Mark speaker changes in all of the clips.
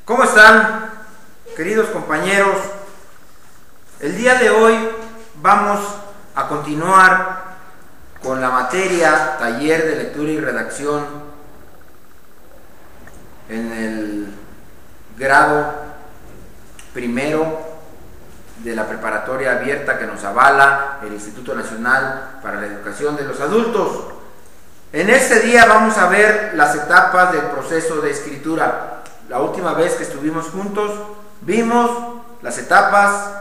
Speaker 1: ¿Cómo están, queridos compañeros? El día de hoy vamos a continuar con la materia Taller de Lectura y Redacción en el grado primero de la preparatoria abierta que nos avala el Instituto Nacional para la Educación de los Adultos. En este día vamos a ver las etapas del proceso de escritura. La última vez que estuvimos juntos vimos las etapas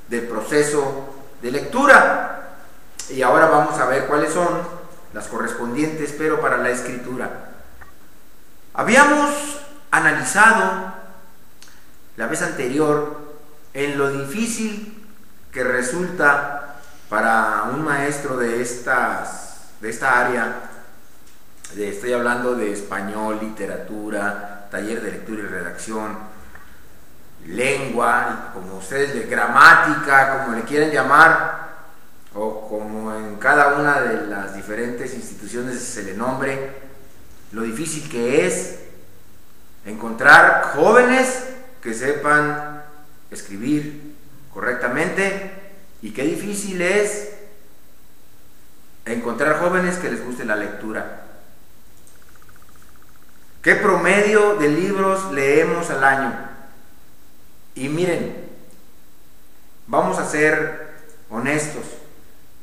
Speaker 1: del proceso de lectura y ahora vamos a ver cuáles son las correspondientes pero para la escritura. Habíamos analizado la vez anterior en lo difícil que resulta para un maestro de esta área, estoy hablando de español, literatura, taller de lectura y redacción, lengua, como ustedes, de gramática, como le quieren llamar, o como en cada una de las diferentes instituciones se le nombre, lo difícil que es encontrar jóvenes que sepan escribir correctamente y qué difícil es encontrar jóvenes que les guste la lectura. ¿Qué promedio de libros leemos al año? Y miren, vamos a ser honestos.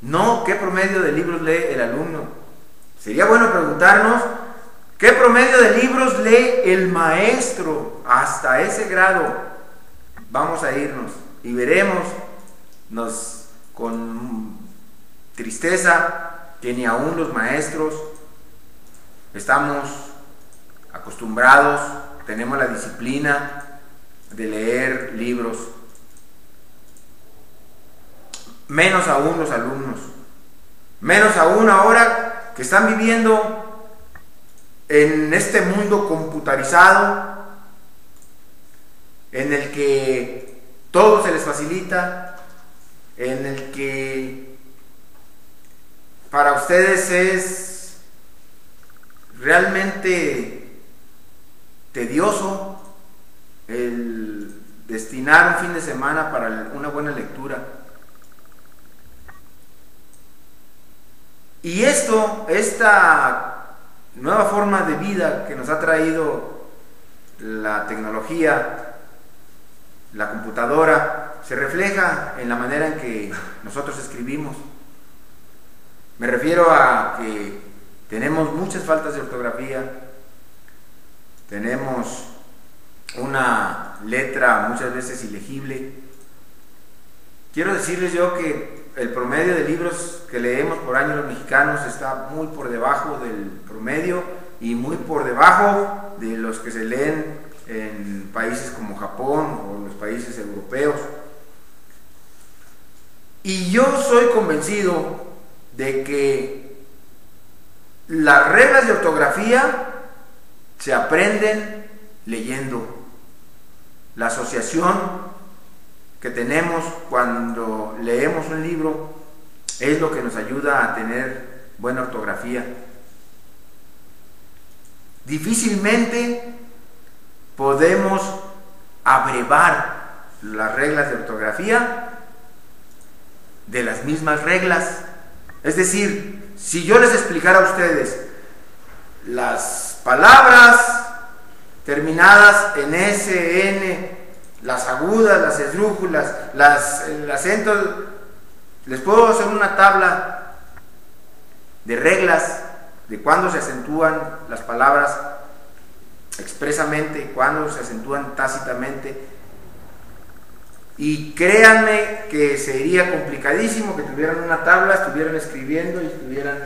Speaker 1: No, ¿qué promedio de libros lee el alumno? Sería bueno preguntarnos, ¿qué promedio de libros lee el maestro? Hasta ese grado vamos a irnos y veremos con tristeza que ni aún los maestros estamos acostumbrados, tenemos la disciplina de leer libros, menos aún los alumnos, menos aún ahora que están viviendo en este mundo computarizado en el que todo se les facilita, en el que para ustedes es realmente tedioso el destinar un fin de semana para una buena lectura. Y esta nueva forma de vida que nos ha traído la tecnología, la computadora, se refleja en la manera en que nosotros escribimos. Me refiero a que tenemos muchas faltas de ortografía, tenemos una letra muchas veces ilegible. Quiero decirles yo que el promedio de libros que leemos por año los mexicanos está muy por debajo del promedio y muy por debajo de los que se leen en países como Japón o los países europeos. Y yo soy convencido de que las reglas de ortografía se aprenden leyendo. La asociación que tenemos cuando leemos un libro es lo que nos ayuda a tener buena ortografía. Difícilmente podemos abrevar las reglas de ortografía de las mismas reglas. Es decir, si yo les explicara a ustedes las palabras terminadas en S, N, las agudas, las esdrújulas, el acento, les puedo hacer una tabla de reglas de cuándo se acentúan las palabras expresamente, cuándo se acentúan tácitamente. Y créanme que sería complicadísimo que tuvieran una tabla, estuvieran escribiendo y estuvieran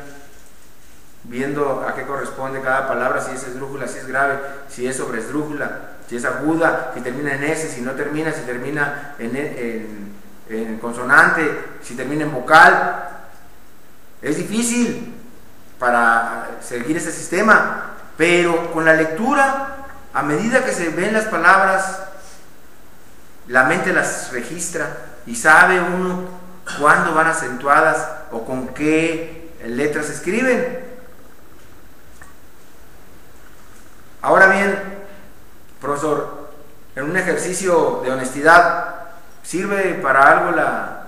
Speaker 1: viendo a qué corresponde cada palabra, si es esdrújula, si es grave, si es sobreesdrújula, si es aguda, si termina en S, si no termina, si termina en consonante, si termina en vocal. Es difícil para seguir ese sistema, pero con la lectura, a medida que se ven las palabras, la mente las registra y sabe uno cuándo van acentuadas o con qué letras se escriben. Ahora bien, profesor profesor, en un ejercicio de honestidad, ¿sirve para algo la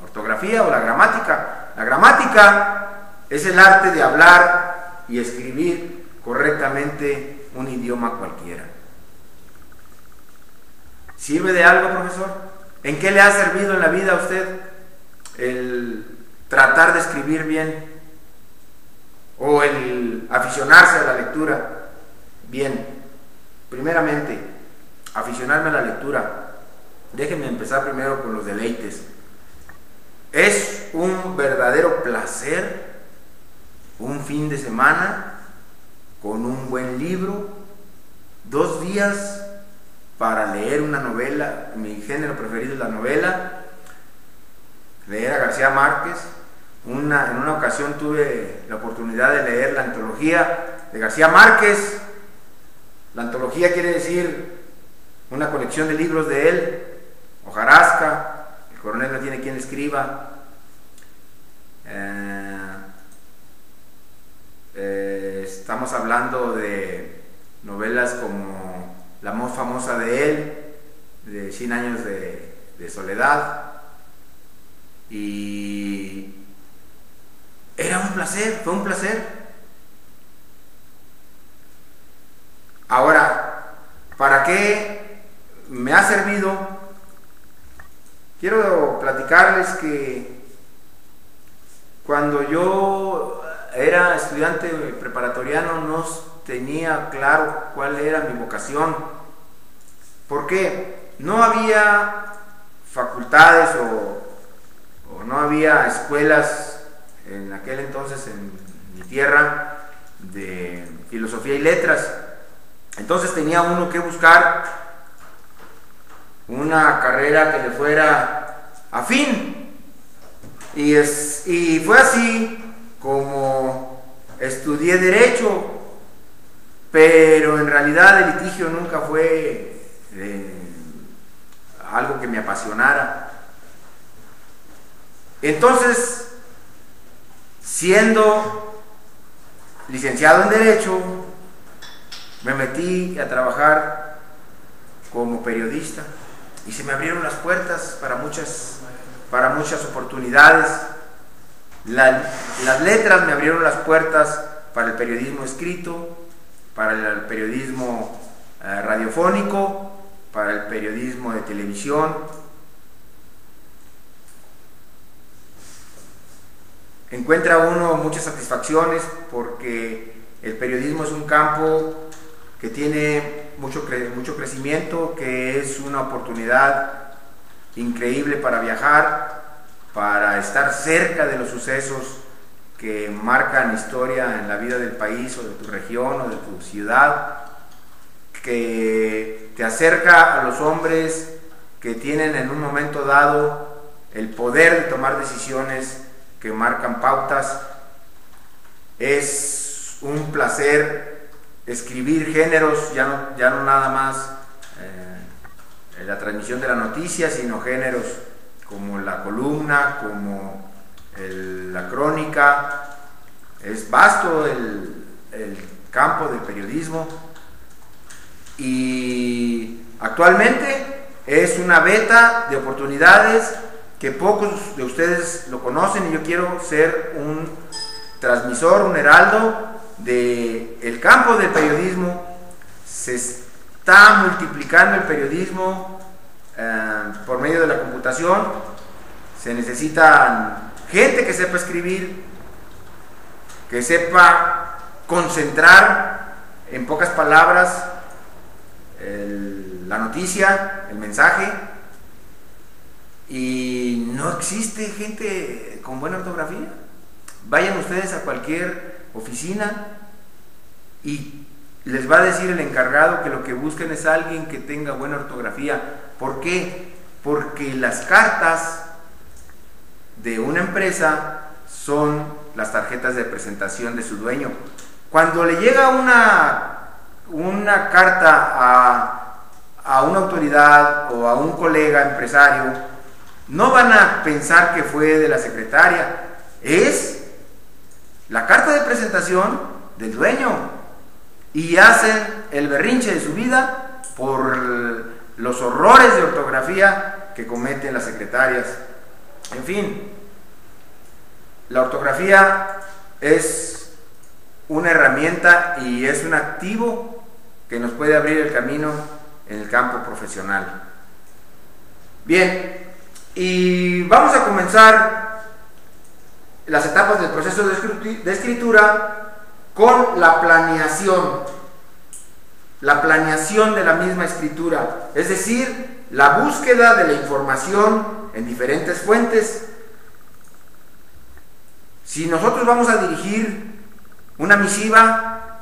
Speaker 1: ortografía o la gramática? La gramática es el arte de hablar y escribir correctamente un idioma cualquiera. ¿Sirve de algo, profesor? ¿En qué le ha servido en la vida a usted el tratar de escribir bien o el aficionarse a la lectura? Bien, primeramente, aficionarme a la lectura. Déjenme empezar primero con los deleites. Es un verdadero placer un fin de semana con un buen libro, 2 días para leer una novela. Mi género preferido es la novela, leer a García Márquez. En una ocasión tuve la oportunidad de leer la antología de García Márquez. La antología quiere decir una colección de libros de él, hojarasca, el coronel no tiene quien le escriba. Estamos hablando de novelas como la más famosa de él, de 100 años de soledad, y era un placer, fue un placer. Ahora, ¿para qué me ha servido? Quiero platicarles que cuando yo era estudiante preparatoriano no tenía claro cuál era mi vocación, porque no había facultades o no había escuelas en aquel entonces en mi tierra de filosofía y letras. Entonces tenía uno que buscar una carrera que le fuera afín, y fue así como estudié Derecho, pero en realidad el litigio nunca fue algo que me apasionara. Entonces, siendo licenciado en Derecho, me metí a trabajar como periodista y se me abrieron las puertas para muchas oportunidades. Las letras me abrieron las puertas para el periodismo escrito, para el periodismo radiofónico, para el periodismo de televisión. Encuentra uno muchas satisfacciones porque el periodismo es un campo que tiene mucho crecimiento, que es una oportunidad increíble para viajar, para estar cerca de los sucesos que marcan historia en la vida del país o de tu región o de tu ciudad, que te acerca a los hombres que tienen en un momento dado el poder de tomar decisiones que marcan pautas. Es un placer escribir géneros, ya no nada más la transmisión de la noticia, sino géneros como la columna, como la crónica. Es vasto el campo del periodismo y actualmente es una veta de oportunidades que pocos de ustedes lo conocen, y yo quiero ser un transmisor, un heraldo del campo del periodismo. Se está multiplicando el periodismo por medio de la computación. Se necesitan gente que sepa escribir, que sepa concentrar en pocas palabras la noticia, el mensaje, y no existe gente con buena ortografía. Vayan ustedes a cualquier oficina y les va a decir el encargado que lo que buscan es alguien que tenga buena ortografía. ¿Por qué? Porque las cartas de una empresa son las tarjetas de presentación de su dueño. Cuando le llega una carta a una autoridad o a un colega empresario, no van a pensar que fue de la secretaria, es la carta de presentación del dueño, y hacen el berrinche de su vida por los horrores de ortografía que cometen las secretarias. En fin, la ortografía es una herramienta y es un activo que nos puede abrir el camino en el campo profesional. Bien, y vamos a comenzar las etapas del proceso de escritura con la planeación de la misma escritura, es decir, la búsqueda de la información en diferentes fuentes. Si nosotros vamos a dirigir una misiva,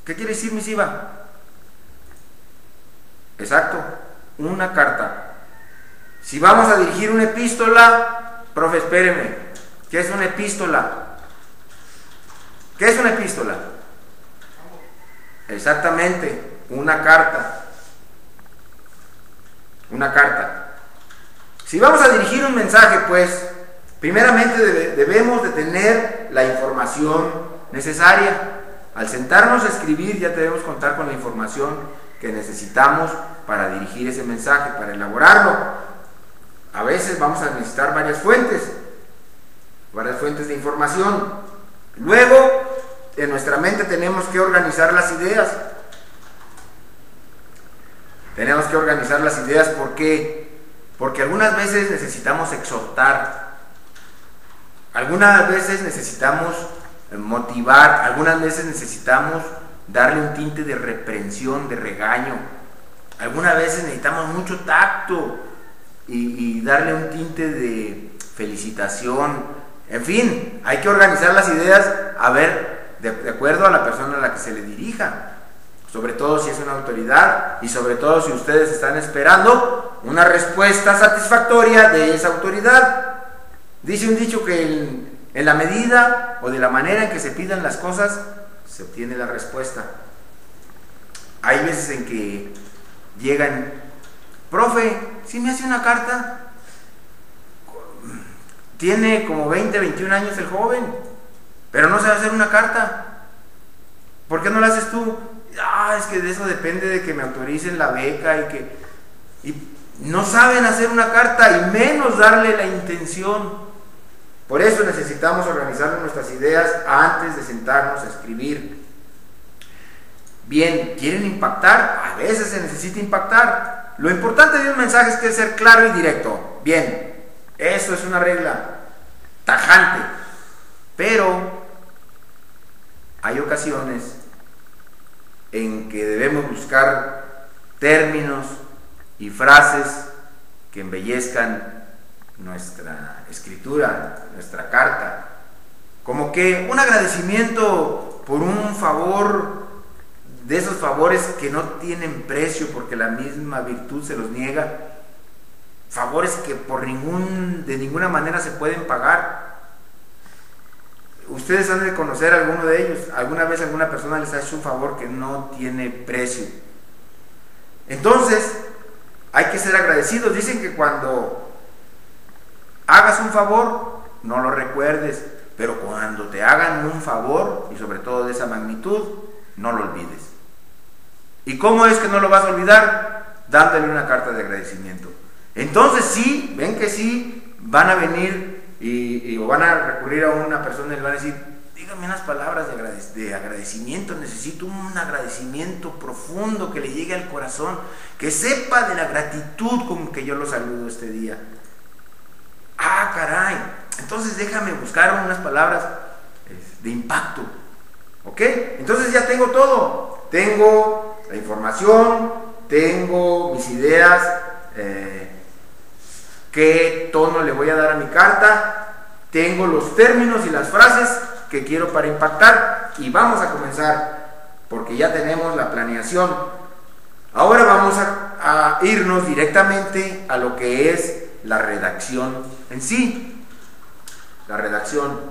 Speaker 1: ¿qué quiere decir misiva? Exacto, una carta. Si vamos a dirigir una epístola, profe, espéreme, ¿qué es una epístola? ¿Qué es una epístola? Exactamente, una carta. Una carta. Si vamos a dirigir un mensaje, pues, primeramente debemos de tener la información necesaria. Al sentarnos a escribir ya debemos contar con la información que necesitamos para dirigir ese mensaje, para elaborarlo. A veces vamos a necesitar varias fuentes de información. Luego, en nuestra mente tenemos que organizar las ideas. Tenemos que organizar las ideas, ¿por qué? Porque algunas veces necesitamos exhortar, algunas veces necesitamos motivar, algunas veces necesitamos darle un tinte de reprensión, de regaño, algunas veces necesitamos mucho tacto y darle un tinte de felicitación. En fin, hay que organizar las ideas a ver, de acuerdo a la persona a la que se le dirija, sobre todo si es una autoridad y sobre todo si ustedes están esperando una respuesta satisfactoria de esa autoridad. Dice un dicho que en la medida o de la manera en que se pidan las cosas se obtiene la respuesta. Hay veces en que llegan, profe, ¿sí me hace una carta? Tiene como 20, 21 años el joven, pero no sabe hacer una carta. ¿Por qué no la haces tú? Es que de eso depende de que me autoricen la beca y no saben hacer una carta y menos darle la intención. Por eso necesitamos organizar nuestras ideas antes de sentarnos a escribir. Bien, ¿quieren impactar? A veces se necesita impactar. Lo importante de un mensaje es que ser claro y directo. Bien, eso es una regla tajante. Pero hay ocasiones en que debemos buscar términos y frases que embellezcan nuestra escritura, nuestra carta, como que un agradecimiento por un favor, de esos favores que no tienen precio porque la misma virtud se los niega, favores que de ninguna manera se pueden pagar. Ustedes han de conocer alguno de ellos. Alguna vez alguna persona les ha hecho un favor que no tiene precio. Entonces, hay que ser agradecidos. Dicen que cuando hagas un favor, no lo recuerdes, pero cuando te hagan un favor, y sobre todo de esa magnitud, no lo olvides. ¿Y cómo es que no lo vas a olvidar? Dándole una carta de agradecimiento. Entonces sí, ven que sí, van a venir o van a recurrir a una persona y le van a decir, dígame unas palabras de agradecimiento, necesito un agradecimiento profundo que le llegue al corazón, que sepa de la gratitud con que yo lo saludo este día. Caray, entonces déjame buscar unas palabras de impacto. ¿Ok? Entonces ya tengo todo. Tengo la información, tengo mis ideas, qué tono le voy a dar a mi carta, tengo los términos y las frases que quiero para impactar, y vamos a comenzar porque ya tenemos la planeación. Ahora vamos a irnos directamente a lo que es la redacción en sí. La redacción.